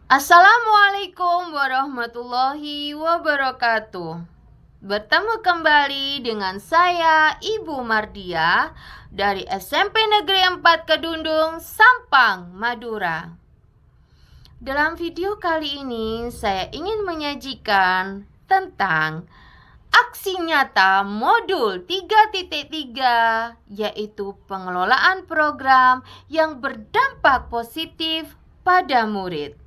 Assalamualaikum warahmatullahi wabarakatuh. Bertemu kembali dengan saya Ibu Mardia dari SMP Negeri 4 Kedundung, Sampang, Madura. Dalam video kali ini saya ingin menyajikan tentang aksi nyata modul 3.3, yaitu pengelolaan program yang berdampak positif pada murid.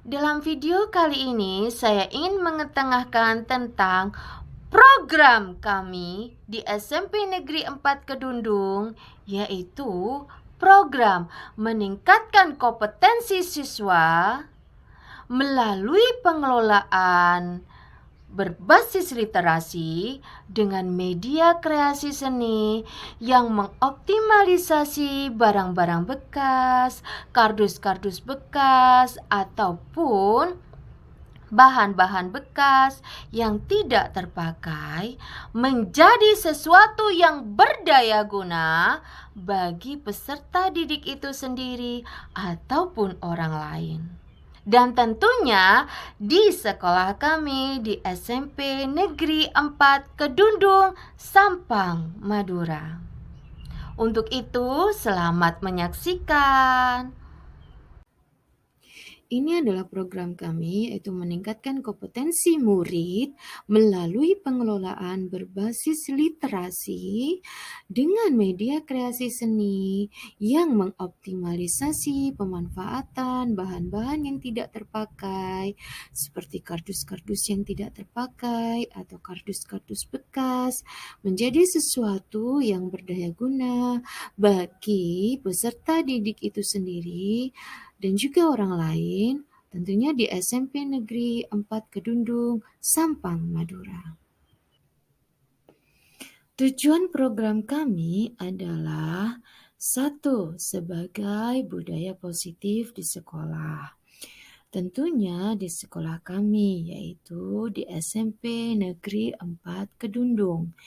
Dalam video kali ini saya ingin mengetengahkan tentang program kami di SMP Negeri 4 Kedundung, yaitu program meningkatkan kompetensi siswa melalui pengelolaan berbasis literasi dengan media kreasi seni yang mengoptimalisasi barang-barang bekas, kardus-kardus bekas, ataupun bahan-bahan bekas yang tidak terpakai menjadi sesuatu yang berdaya guna bagi peserta didik itu sendiri ataupun orang lain. Dan tentunya di sekolah kami di SMP Negeri 4 Kedundung, Sampang, Madura. Untuk itu, selamat menyaksikan. Ini adalah program kami, yaitu meningkatkan kompetensi murid melalui pengelolaan berbasis literasi dengan media kreasi seni yang mengoptimalisasi pemanfaatan bahan-bahan yang tidak terpakai, seperti kardus-kardus yang tidak terpakai atau kardus-kardus bekas, menjadi sesuatu yang berdaya guna bagi peserta didik itu sendiri dan juga orang lain, tentunya di SMP Negeri 4 Kedundung, Sampang, Madura. Tujuan program kami adalah satu, sebagai budaya positif di sekolah. Tentunya di sekolah kami, yaitu di SMP Negeri 4 Kedundung.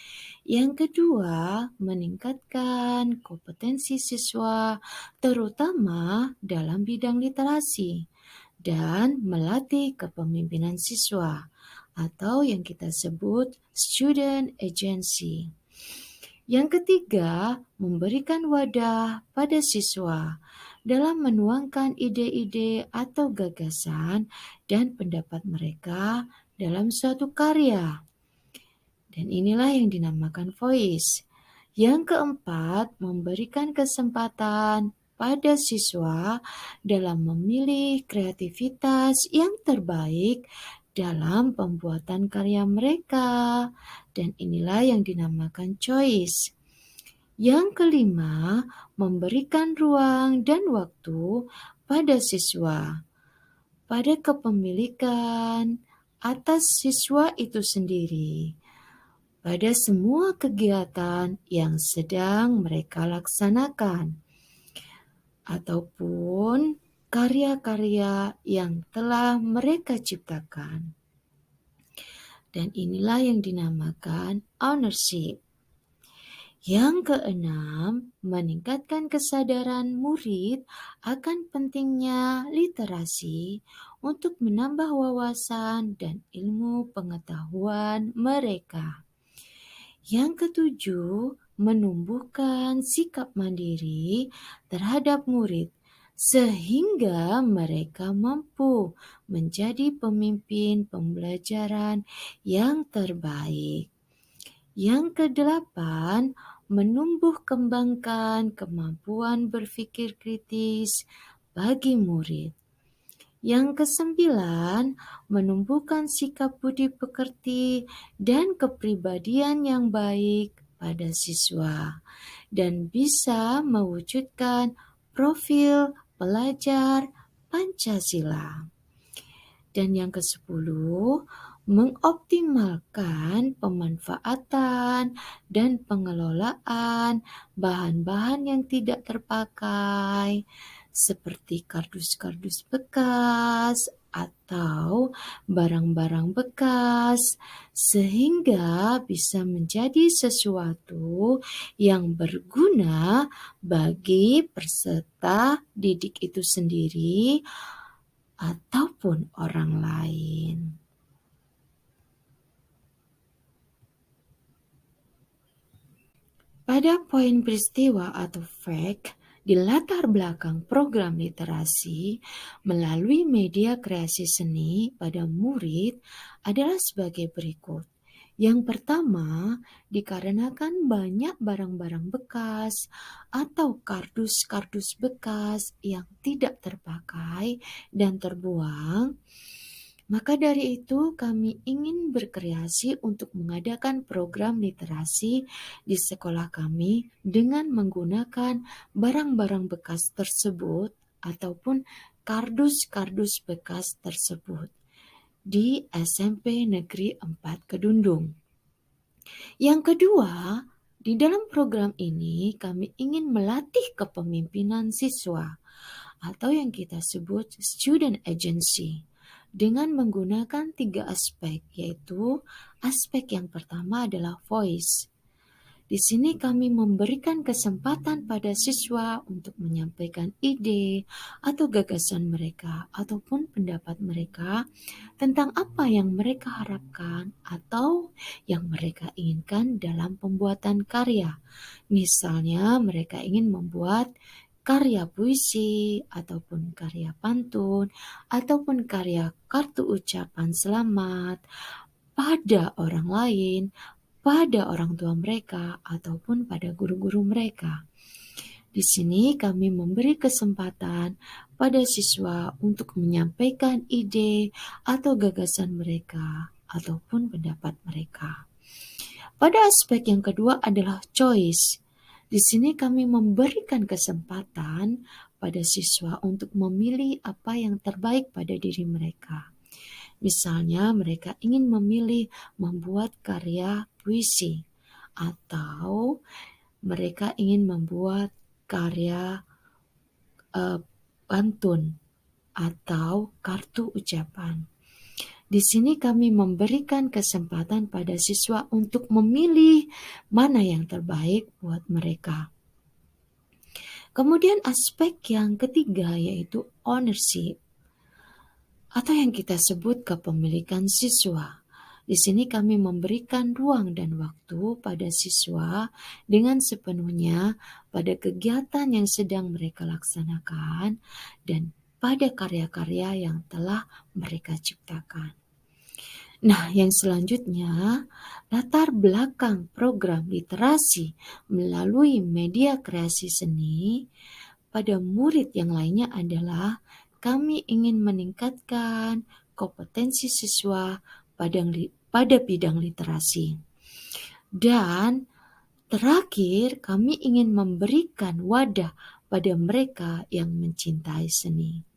Yang kedua, meningkatkan kompetensi siswa, terutama dalam bidang literasi, dan melatih kepemimpinan siswa, atau yang kita sebut student agency. Yang ketiga, memberikan wadah pada siswa dalam menuangkan ide-ide atau gagasan dan pendapat mereka dalam suatu karya. Dan inilah yang dinamakan voice. Yang keempat, memberikan kesempatan pada siswa dalam memilih kreativitas yang terbaik dalam pembuatan karya mereka. Dan inilah yang dinamakan choice. Yang kelima, memberikan ruang dan waktu pada siswa, pada kepemilikan atas siswa itu sendiri, pada semua kegiatan yang sedang mereka laksanakan, ataupun karya-karya yang telah mereka ciptakan. Dan inilah yang dinamakan ownership. Yang keenam, meningkatkan kesadaran murid akan pentingnya literasi untuk menambah wawasan dan ilmu pengetahuan mereka. Yang ketujuh, menumbuhkan sikap mandiri terhadap murid sehingga mereka mampu menjadi pemimpin pembelajaran yang terbaik. Yang kedelapan, menumbuh kembangkan kemampuan berpikir kritis bagi murid. Yang kesembilan, menumbuhkan sikap budi pekerti dan kepribadian yang baik pada siswa dan bisa mewujudkan profil pelajar Pancasila. Dan yang ke-10, mengoptimalkan pemanfaatan dan pengelolaan bahan-bahan yang tidak terpakai seperti kardus-kardus bekas atau barang-barang bekas, sehingga bisa menjadi sesuatu yang berguna bagi peserta didik itu sendiri ataupun orang lain. Pada poin peristiwa atau fact di latar belakang program literasi melalui media kreasi seni pada murid adalah sebagai berikut. Yang pertama, dikarenakan banyak barang-barang bekas atau kardus-kardus bekas yang tidak terpakai dan terbuang, maka dari itu kami ingin berkreasi untuk mengadakan program literasi di sekolah kami dengan menggunakan barang-barang bekas tersebut ataupun kardus-kardus bekas tersebut di SMP Negeri 4 Kedundung. Yang kedua, di dalam program ini kami ingin melatih kepemimpinan siswa atau yang kita sebut student agency dengan menggunakan 3 aspek, yaitu aspek yang pertama adalah voice. Di sini kami memberikan kesempatan pada siswa untuk menyampaikan ide atau gagasan mereka ataupun pendapat mereka tentang apa yang mereka harapkan atau yang mereka inginkan dalam pembuatan karya. Misalnya mereka ingin membuat karya puisi ataupun karya pantun ataupun karya kartu ucapan selamat pada orang lain, pada orang tua mereka ataupun pada guru-guru mereka. Di sini kami memberi kesempatan pada siswa untuk menyampaikan ide atau gagasan mereka ataupun pendapat mereka. Pada aspek yang kedua adalah choice. Di sini kami memberikan kesempatan pada siswa untuk memilih apa yang terbaik pada diri mereka. Misalnya mereka ingin memilih membuat karya puisi atau mereka ingin membuat karya pantun atau kartu ucapan. Di sini kami memberikan kesempatan pada siswa untuk memilih mana yang terbaik buat mereka. Kemudian aspek yang ketiga yaitu ownership atau yang kita sebut kepemilikan siswa. Di sini kami memberikan ruang dan waktu pada siswa dengan sepenuhnya pada kegiatan yang sedang mereka laksanakan dan pada karya-karya yang telah mereka ciptakan. Nah, yang selanjutnya, latar belakang program literasi melalui media kreasi seni pada murid yang lainnya adalah kami ingin meningkatkan kompetensi siswa pada bidang literasi. Dan terakhir, kami ingin memberikan wadah pada mereka yang mencintai seni.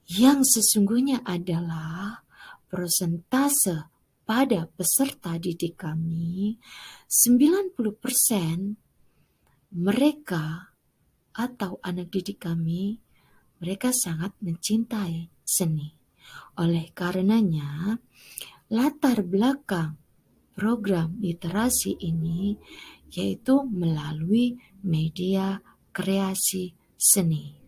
Yang sesungguhnya adalah persentase pada peserta didik kami, 90% mereka atau anak didik kami, mereka sangat mencintai seni. Oleh karenanya, latar belakang program literasi ini yaitu melalui media kreasi seni.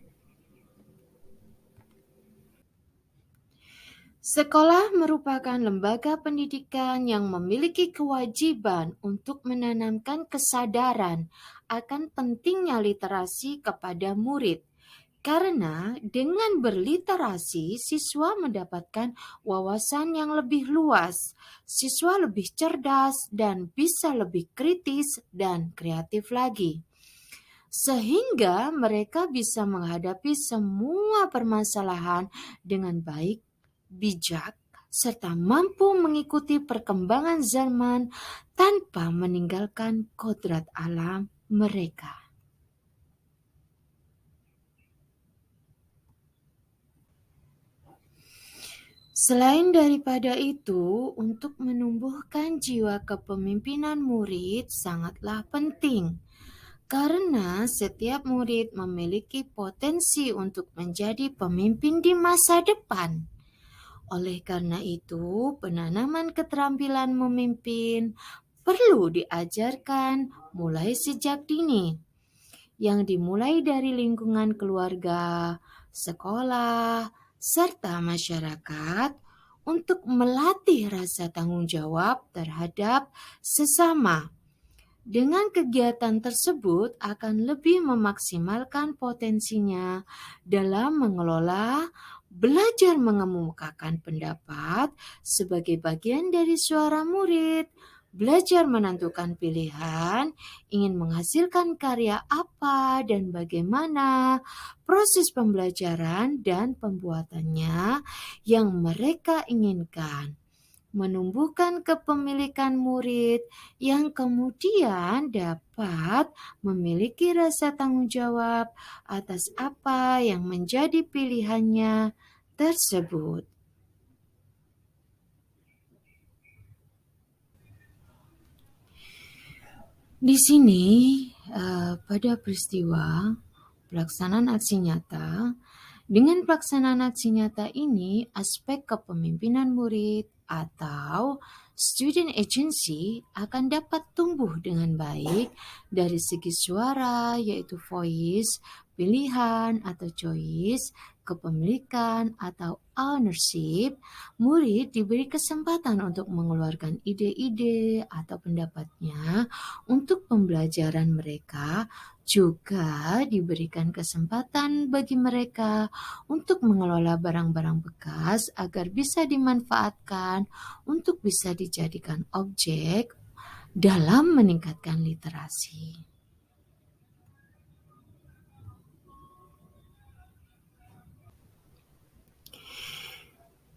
Sekolah merupakan lembaga pendidikan yang memiliki kewajiban untuk menanamkan kesadaran akan pentingnya literasi kepada murid. Karena dengan berliterasi, siswa mendapatkan wawasan yang lebih luas, siswa lebih cerdas dan bisa lebih kritis dan kreatif lagi. Sehingga mereka bisa menghadapi semua permasalahan dengan baik, bijak, serta mampu mengikuti perkembangan zaman tanpa meninggalkan kodrat alam mereka. Selain daripada itu, untuk menumbuhkan jiwa kepemimpinan murid sangatlah penting. Karena setiap murid memiliki potensi untuk menjadi pemimpin di masa depan. Oleh karena itu, penanaman keterampilan memimpin perlu diajarkan mulai sejak dini, yang dimulai dari lingkungan keluarga, sekolah, serta masyarakat untuk melatih rasa tanggung jawab terhadap sesama. Dengan kegiatan tersebut akan lebih memaksimalkan potensinya dalam mengelola, belajar mengemukakan pendapat sebagai bagian dari suara murid, belajar menentukan pilihan, ingin menghasilkan karya apa dan bagaimana, proses pembelajaran dan pembuatannya yang mereka inginkan, menumbuhkan kepemilikan murid yang kemudian dapat memiliki rasa tanggung jawab atas apa yang menjadi pilihannya tersebut. Di sini, pada peristiwa pelaksanaan aksi nyata, dengan pelaksanaan aksi nyata ini, aspek kepemimpinan murid atau student agency akan dapat tumbuh dengan baik dari segi suara, yaitu voice, pilihan atau choice, kepemilikan atau ownership. Murid diberi kesempatan untuk mengeluarkan ide-ide atau pendapatnya untuk pembelajaran mereka, juga diberikan kesempatan bagi mereka untuk mengelola barang-barang bekas agar bisa dimanfaatkan untuk bisa dijadikan objek dalam meningkatkan literasi.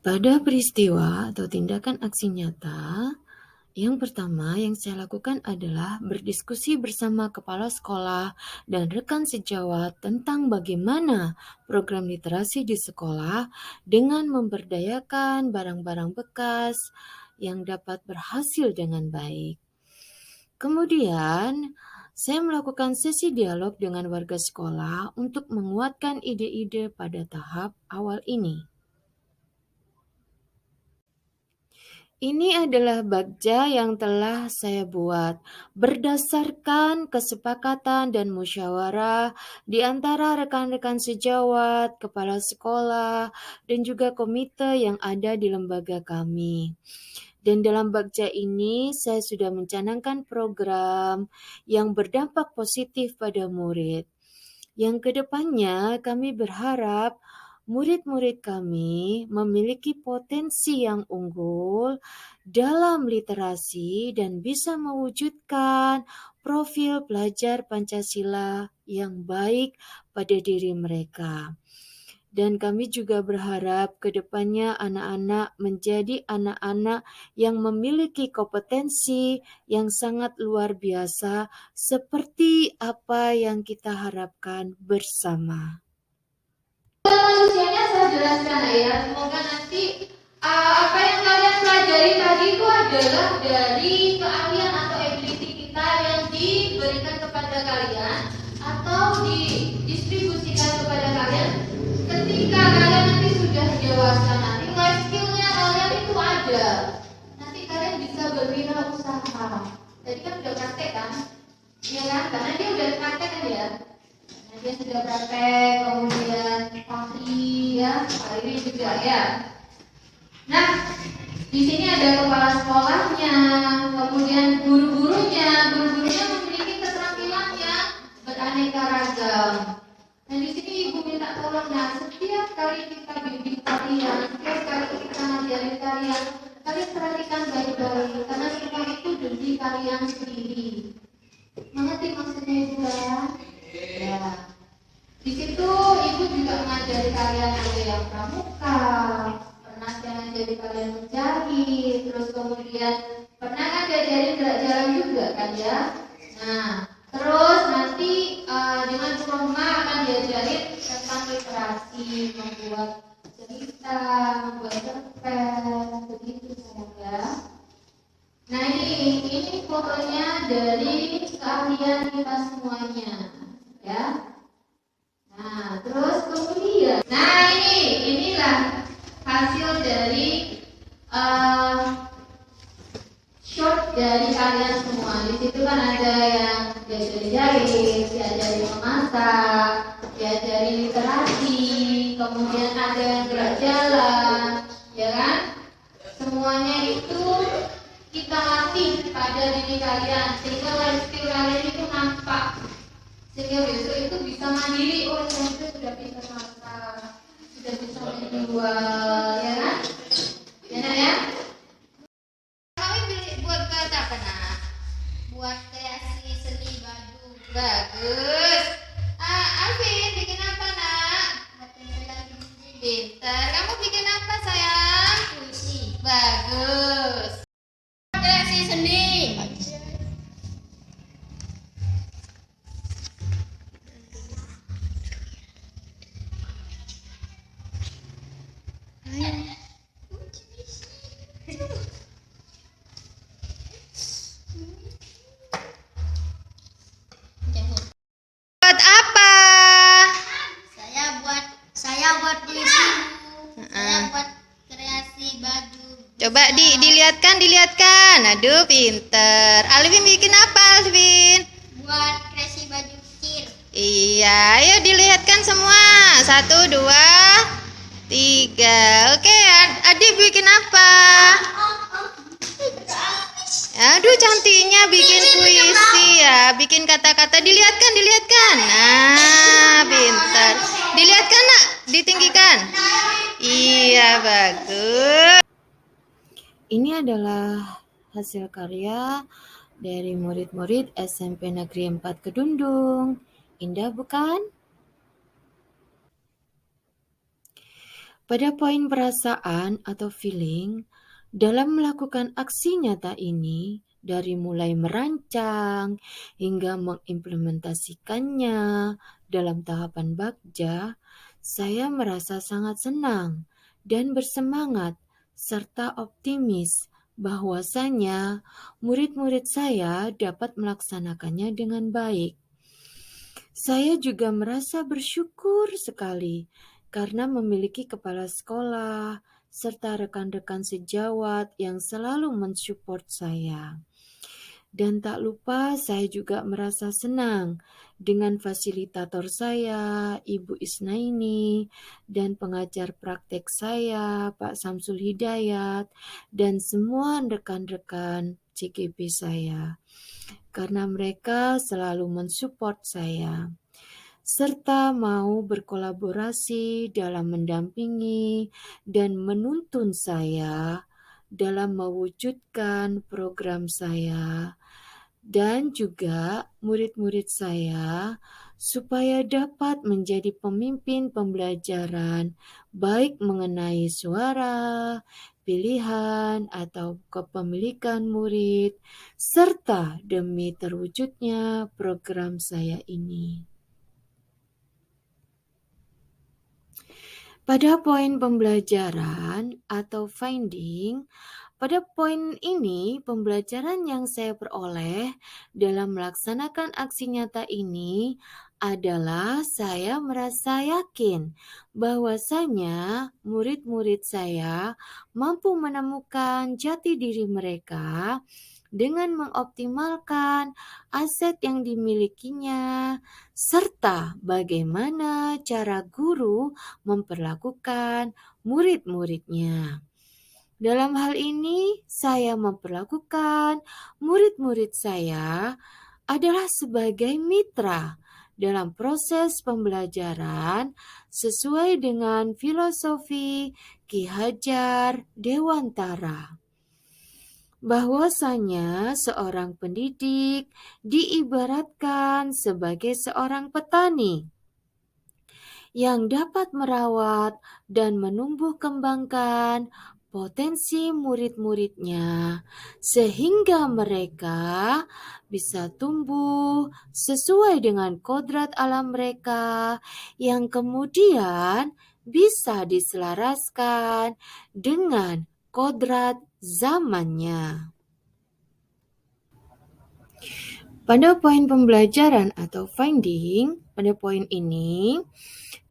Pada peristiwa atau tindakan aksi nyata, yang pertama yang saya lakukan adalah berdiskusi bersama kepala sekolah dan rekan sejawat tentang bagaimana program literasi di sekolah dengan memberdayakan barang-barang bekas yang dapat berhasil dengan baik. Kemudian, saya melakukan sesi dialog dengan warga sekolah untuk menguatkan ide-ide pada tahap awal ini. Ini adalah bagja yang telah saya buat berdasarkan kesepakatan dan musyawarah di antara rekan-rekan sejawat, kepala sekolah, dan juga komite yang ada di lembaga kami. Dan dalam bagja ini saya sudah mencanangkan program yang berdampak positif pada murid. Yang kedepannya kami berharap murid-murid kami memiliki potensi yang unggul dalam literasi dan bisa mewujudkan profil pelajar Pancasila yang baik pada diri mereka. Dan kami juga berharap ke depannya anak-anak menjadi anak-anak yang memiliki kompetensi yang sangat luar biasa seperti apa yang kita harapkan bersama. Manusianya saya jelaskan ya, semoga nanti apa yang kalian pelajari tadi itu adalah dari keahlian atau ability kita yang diberikan kepada kalian atau didistribusikan kepada kalian ketika kalian nanti sudah dewasa. Nanti life skillnya kalian itu ada, nanti kalian bisa berwirausaha. Tadi kan udah praktek kan, ya kan, karena dia udah praktek kan ya. Dia sudah praktek, kemudian Fahri ya, Pak ini juga ya. Nah, di sini ada kepala sekolahnya, kemudian guru-gurunya memiliki keterampilan yang beraneka ragam. Nah, di sini Ibu minta tolong, nah setiap kali kita bimbing kalian, setiap kali kita ngajarin kalian perhatikan baik-baik, karena semua itu demi kalian sendiri. Mengerti maksudnya Ibu kan? Ya. Di situ Ibu juga mengajari kalian ada yang pramuka, pernah jadi kalian menjahit, terus kemudian pernah kan diajarin gerak jalan juga kan ya. Nah, terus nanti dengan Roma akan diajarin tentang literasi, membuat cerita, membuat cerpen, begitu saja. Nah ini pokoknya dari keahlian kita semuanya, ya. Nah terus kemudian, nah inilah hasil dari kemudian ada yang gerak jalan, ya kan? Semuanya itu kita latih pada diri kalian sehingga life skill kalian itu nampak, sehingga besok itu bisa mandiri. Oh, saya itu sudah bisa masak, sudah bisa menjual, ya kan? Ya nak ya? Kami buat apa nak? Buat kreasi seni baju. Bagus. Alvin bikin apa nak? Pintar. Kamu bikin apa sayang? Puisi. Bagus. Kreasi seni. Buat apa? Saya buat puisi. Saya buat kreasi baju. Coba dilihatkan. Aduh, pinter. Alvin bikin apa, Alvin? Buat kreasi baju kecil. Iya, ayo dilihatkan semua. 1, 2, 3. Oke, adik bikin apa? Aduh, cantiknya bikin puisi ya, bikin kata-kata. Dilihatkan. Nah, pintar. Dilihatkan nak, ditinggikan. Iya, bagus. Ini adalah hasil karya dari murid-murid SMP Negeri 4 Kedundung. Indah bukan? Pada poin perasaan atau feeling, dalam melakukan aksi nyata ini, dari mulai merancang hingga mengimplementasikannya dalam tahapan bagja, saya merasa sangat senang dan bersemangat serta optimis bahwasanya murid-murid saya dapat melaksanakannya dengan baik. Saya juga merasa bersyukur sekali karena memiliki kepala sekolah serta rekan-rekan sejawat yang selalu mensupport saya. Dan tak lupa saya juga merasa senang dengan fasilitator saya, Ibu Isnaini, dan pengajar praktek saya, Pak Samsul Hidayat, dan semua rekan-rekan CGP saya. Karena mereka selalu mensupport saya serta mau berkolaborasi dalam mendampingi dan menuntun saya dalam mewujudkan program saya dan juga murid-murid saya supaya dapat menjadi pemimpin pembelajaran baik mengenai suara, pilihan atau kepemilikan murid serta demi terwujudnya program saya ini. Pada poin pembelajaran atau finding, pada poin ini pembelajaran yang saya peroleh dalam melaksanakan aksi nyata ini adalah saya merasa yakin bahwasanya murid-murid saya mampu menemukan jati diri mereka dengan mengoptimalkan aset yang dimilikinya, serta bagaimana cara guru memperlakukan murid-muridnya. Dalam hal ini, saya memperlakukan murid-murid saya adalah sebagai mitra dalam proses pembelajaran sesuai dengan filosofi Ki Hajar Dewantara. Bahwasanya seorang pendidik diibaratkan sebagai seorang petani yang dapat merawat dan menumbuh kembangkan potensi murid-muridnya sehingga mereka bisa tumbuh sesuai dengan kodrat alam mereka yang kemudian bisa diselaraskan dengan kodrat zamannya. Pada poin pembelajaran atau finding, Pada poin ini,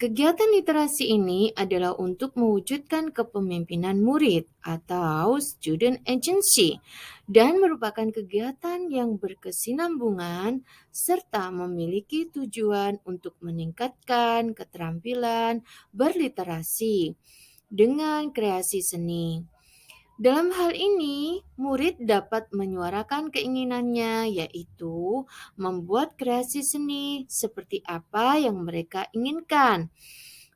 kegiatan literasi ini adalah untuk mewujudkan kepemimpinan murid atau student agency dan merupakan kegiatan yang berkesinambungan serta memiliki tujuan untuk meningkatkan keterampilan berliterasi dengan kreasi seni. Dalam hal ini, murid dapat menyuarakan keinginannya, yaitu membuat kreasi seni seperti apa yang mereka inginkan.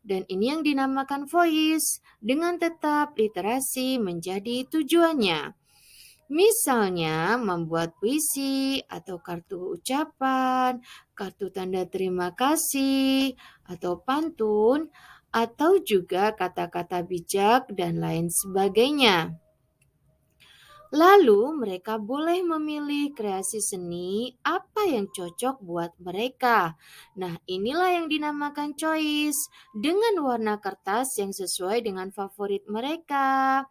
Dan ini yang dinamakan voice, dengan tetap literasi menjadi tujuannya. Misalnya, membuat puisi atau kartu ucapan, kartu tanda terima kasih, atau pantun, atau juga kata-kata bijak, dan lain sebagainya. Lalu mereka boleh memilih kreasi seni apa yang cocok buat mereka. Nah, inilah yang dinamakan choice dengan warna kertas yang sesuai dengan favorit mereka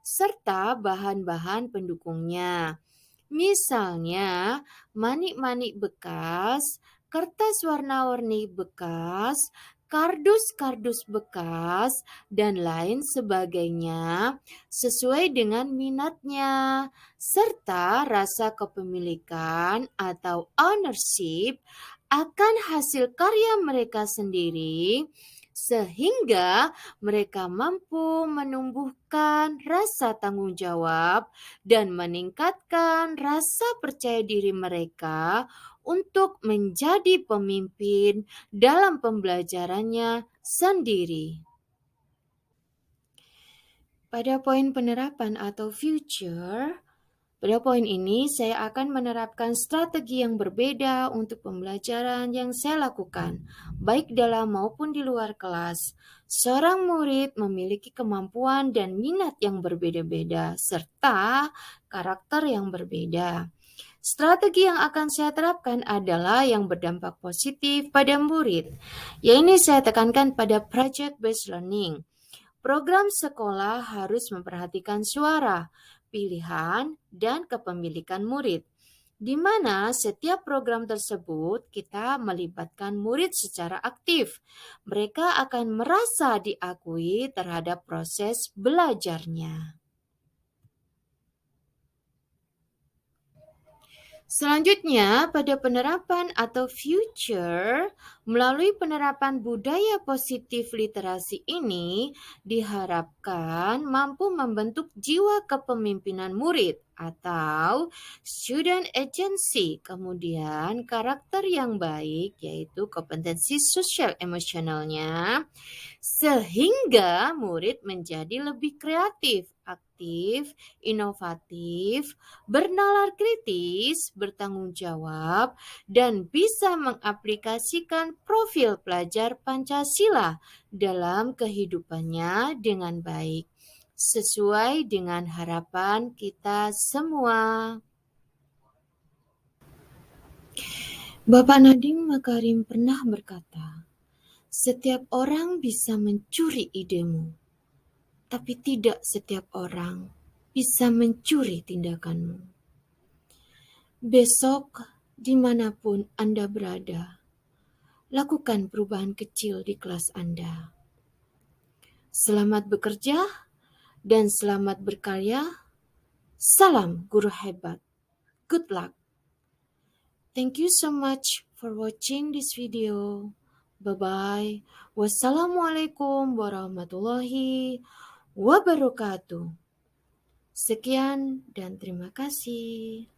serta bahan-bahan pendukungnya. Misalnya, manik-manik bekas, kertas warna-warni bekas, kardus-kardus bekas, dan lain sebagainya sesuai dengan minatnya, serta rasa kepemilikan atau ownership akan hasil karya mereka sendiri, sehingga mereka mampu menumbuhkan rasa tanggung jawab dan meningkatkan rasa percaya diri mereka untuk menjadi pemimpin dalam pembelajarannya sendiri. Pada poin penerapan atau future, pada poin ini saya akan menerapkan strategi yang berbeda untuk pembelajaran yang saya lakukan, baik dalam maupun di luar kelas. Seorang murid memiliki kemampuan dan minat yang berbeda-beda, serta karakter yang berbeda. Strategi yang akan saya terapkan adalah yang berdampak positif pada murid. Ini saya tekankan pada project-based learning. Program sekolah harus memperhatikan suara, pilihan, dan kepemilikan murid, di mana setiap program tersebut kita melibatkan murid secara aktif. Mereka akan merasa diakui terhadap proses belajarnya. Selanjutnya, pada penerapan atau future, melalui penerapan budaya positif literasi ini diharapkan mampu membentuk jiwa kepemimpinan murid atau student agency, kemudian karakter yang baik yaitu kompetensi sosial emosionalnya, sehingga murid menjadi lebih kreatif, aktif, inovatif, bernalar kritis, bertanggung jawab, dan bisa mengaplikasikan profil pelajar Pancasila dalam kehidupannya dengan baik, sesuai dengan harapan kita semua. Bapak Nadiem Makarim pernah berkata, "Setiap orang bisa mencuri idemu, tapi tidak setiap orang bisa mencuri tindakanmu." Besok, dimanapun Anda berada, lakukan perubahan kecil di kelas Anda. Selamat bekerja dan selamat berkarya. Salam guru hebat. Good luck. Thank you so much for watching this video. Bye-bye. Wassalamualaikum warahmatullahi wabarakatuh. Sekian dan terima kasih.